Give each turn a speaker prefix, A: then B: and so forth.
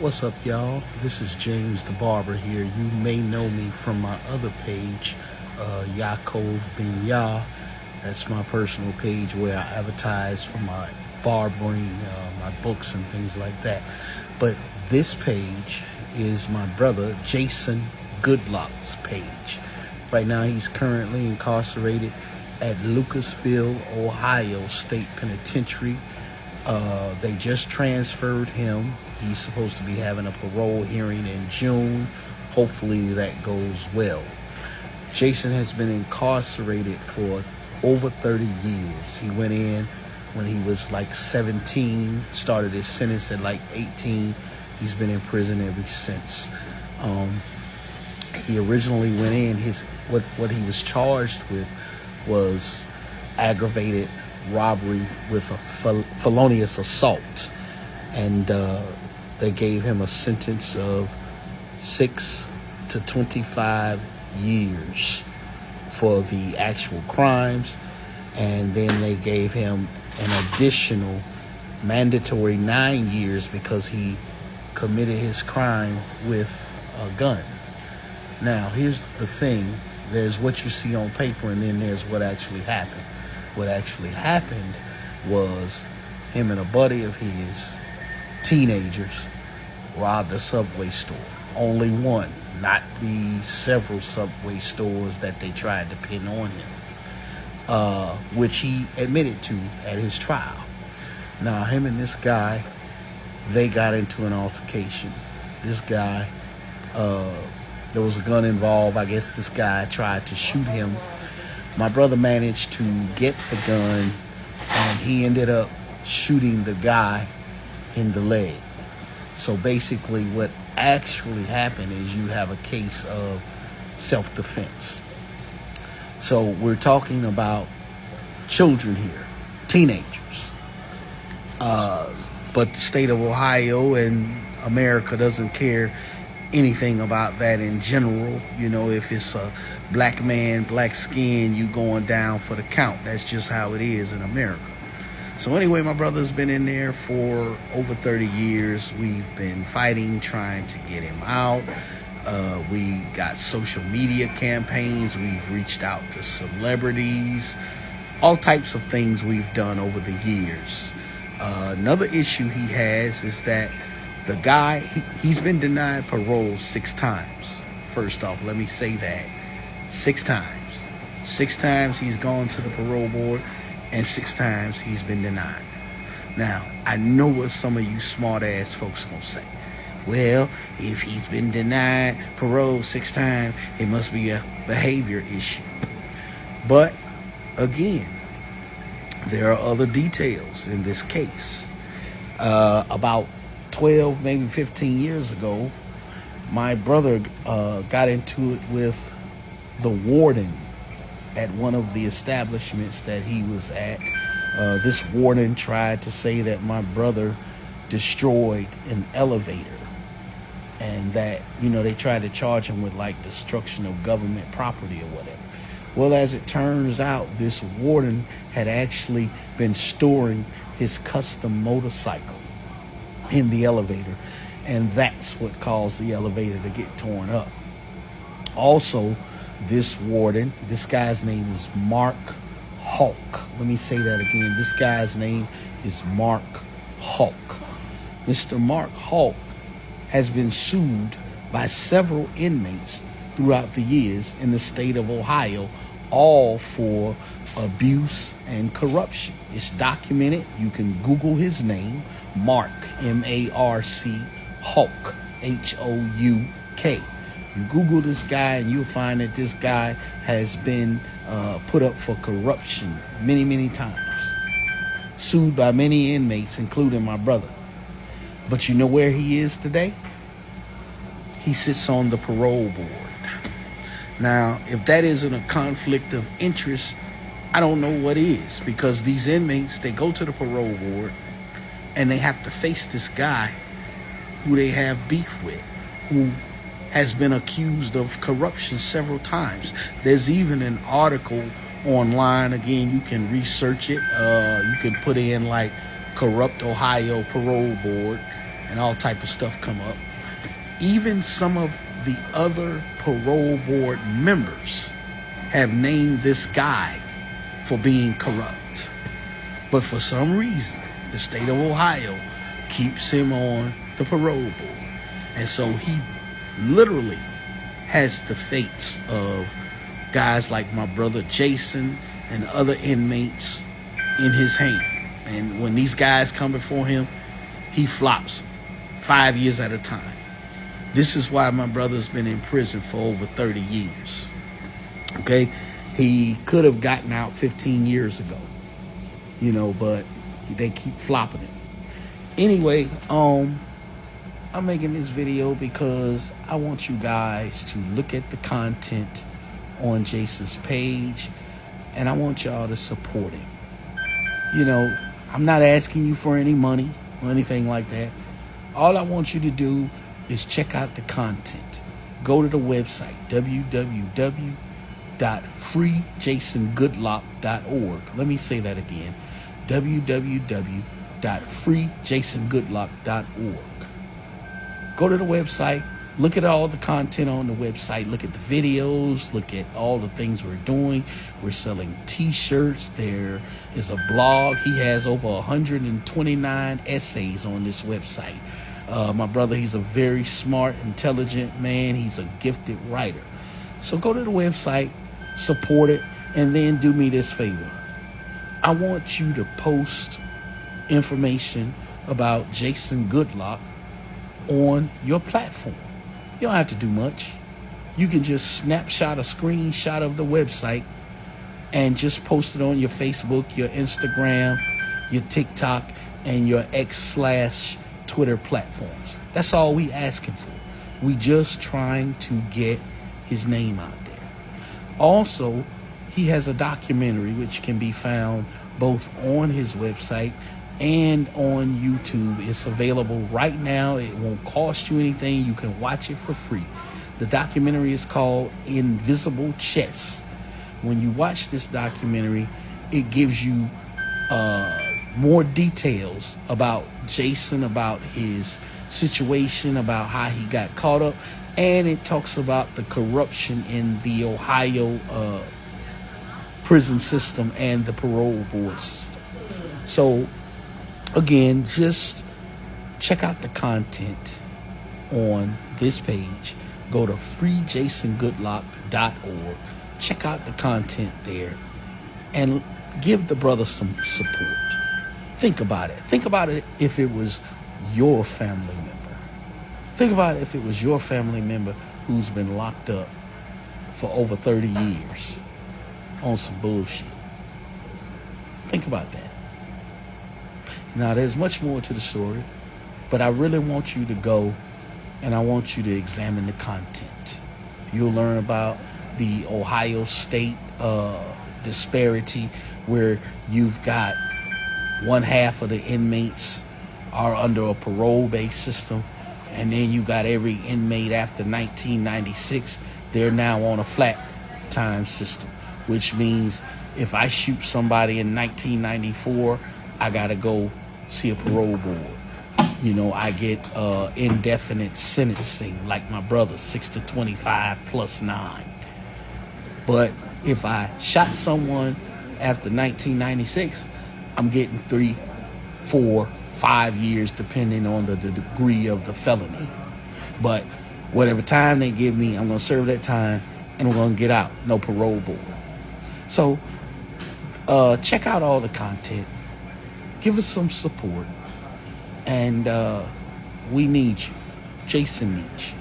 A: What's up, y'all? This is James the Barber here. You may know me from my other page, Yaakov Ben Yah. That's my personal page where I advertise for my barbering, my books and things like that. But this page is my brother Jason Goudlock's page. Right now he's currently incarcerated at Lucasville, Ohio State Penitentiary. They just transferred him. He's supposed to be having a parole hearing in June. Hopefully that goes well. Jason has been incarcerated for over 30 years. He went in when he was like 17, started his sentence at like 18. He's been in prison ever since. He originally went in, what he was charged with was aggravated robbery with a felonious assault. And they gave him a sentence of 6 to 25 years for the actual crimes. And then they gave him an additional mandatory 9 years because he committed his crime with a gun. Now, here's the thing. There's what you see on paper, and then there's what actually happened. What actually happened was him and a buddy of his, teenagers, robbed a Subway store. Only one, not the several Subway stores that they tried to pin on him, which he admitted to at his trial. Now, him and this guy, they got into an altercation. This guy, there was a gun involved. I guess this guy tried to shoot him. My brother managed to get the gun, and he ended up shooting the guy in the leg. So basically what actually happened is you have a case of self-defense. So we're talking about children here, teenagers. But the state of Ohio and America doesn't care anything about that in general. You know, if it's a black man, black skin, you going down for the count. That's just how it is in America. So anyway, my brother's been in there for over 30 years. We've been fighting, trying to get him out. We got social media campaigns. We've reached out to celebrities. All types of things we've done over the years. Another issue he has is that the guy, he's been denied parole 6 times. First off, let me say that. 6 times. 6 times he's gone to the parole board, and 6 times he's been denied. Now, I know what some of you smart-ass folks gonna say. Well, if he's been denied parole 6 times, it must be a behavior issue. But, again, there are other details in this case. About 12, maybe 15 years ago, my brother got into it with the warden at one of the establishments that he was at. This warden tried to say that my brother destroyed an elevator, and that, you know, they tried to charge him with like destruction of government property or whatever. Well, as it turns out, this warden had actually been storing his custom motorcycle in the elevator, and that's what caused the elevator to get torn up. Also, this warden, this guy's name is Mark Hawk. Let me say that again. This guy's name is Mark Hawk. Mr. Mark Hawk has been sued by several inmates throughout the years in the state of Ohio, all for abuse and corruption. It's documented. You can Google his name, Mark, M-A-R-C, Hawk, H-O-U-K. You Google this guy and you'll find that this guy has been put up for corruption many, many times. Sued by many inmates, including my brother. But you know where he is today? He sits on the parole board. Now, if that isn't a conflict of interest, I don't know what is. Because these inmates, they go to the parole board and they have to face this guy who they have beef with, who has been accused of corruption several times. There's even an article online. Again, you can research it. You can put in like corrupt Ohio Parole Board, and all type of stuff come up. Even some of the other parole board members have named this guy for being corrupt. But for some reason, the state of Ohio keeps him on the parole board. And so he literally has the fates of guys like my brother Jason and other inmates in his hand. And when these guys come before him, he flops them 5 years at a time. This is why my brother's been in prison for over 30 years. Okay? He could have gotten out 15 years ago, but they keep flopping it. Anyway, I'm making this video because I want you guys to look at the content on Jason's page, and I want y'all to support him. I'm not asking you for any money or anything like that. All I want you to do is check out the content. Go to the website, www.freejasongoudlock.org. Let me say that again, www.freejasongoudlock.org. Go to the website, look at all the content on the website, look at the videos, look at all the things we're doing. We're selling t-shirts. There is a blog. He has over 129 essays on this website. My brother, he's a very smart, intelligent man. He's a gifted writer. So go to the website, support it, and then do me this favor. I want you to post information about Jason Goudlock on your platform. You don't have to do much. You can just snapshot a screenshot of the website and just post it on your Facebook, your Instagram, your TikTok, and your X/Twitter platforms. That's all we asking for. We just trying to get his name out there. Also, he has a documentary which can be found both on his website and on YouTube. It's available right now. It won't cost you anything. You can watch it for free. The documentary is called Invisible Chess. When you watch this documentary, it gives you more details about Jason, about his situation, about how he got caught up, and it talks about the corruption in the Ohio prison system and the parole board system. So again, just check out the content on this page. Go to freejasongoudlock.org. Check out the content there and give the brother some support. Think about it. Think about it if it was your family member. Think about it if it was your family member who's been locked up for over 30 years on some bullshit. Think about that. Now, there's much more to the story, but I really want you to go and I want you to examine the content. You'll learn about the Ohio state disparity, where you've got one half of the inmates are under a parole-based system, and then you got every inmate after 1996, they're now on a flat time system, which means if I shoot somebody in 1994, I gotta go see a parole board. I get indefinite sentencing like my brother, 6 to 25 plus 9. But if I shot someone after 1996, I'm getting 3, 4, 5 years depending on the degree of the felony. But whatever time they give me, I'm going to serve that time and I'm going to get out. No parole board. So check out all the content. Give us some support. And we need you. Jason needs you.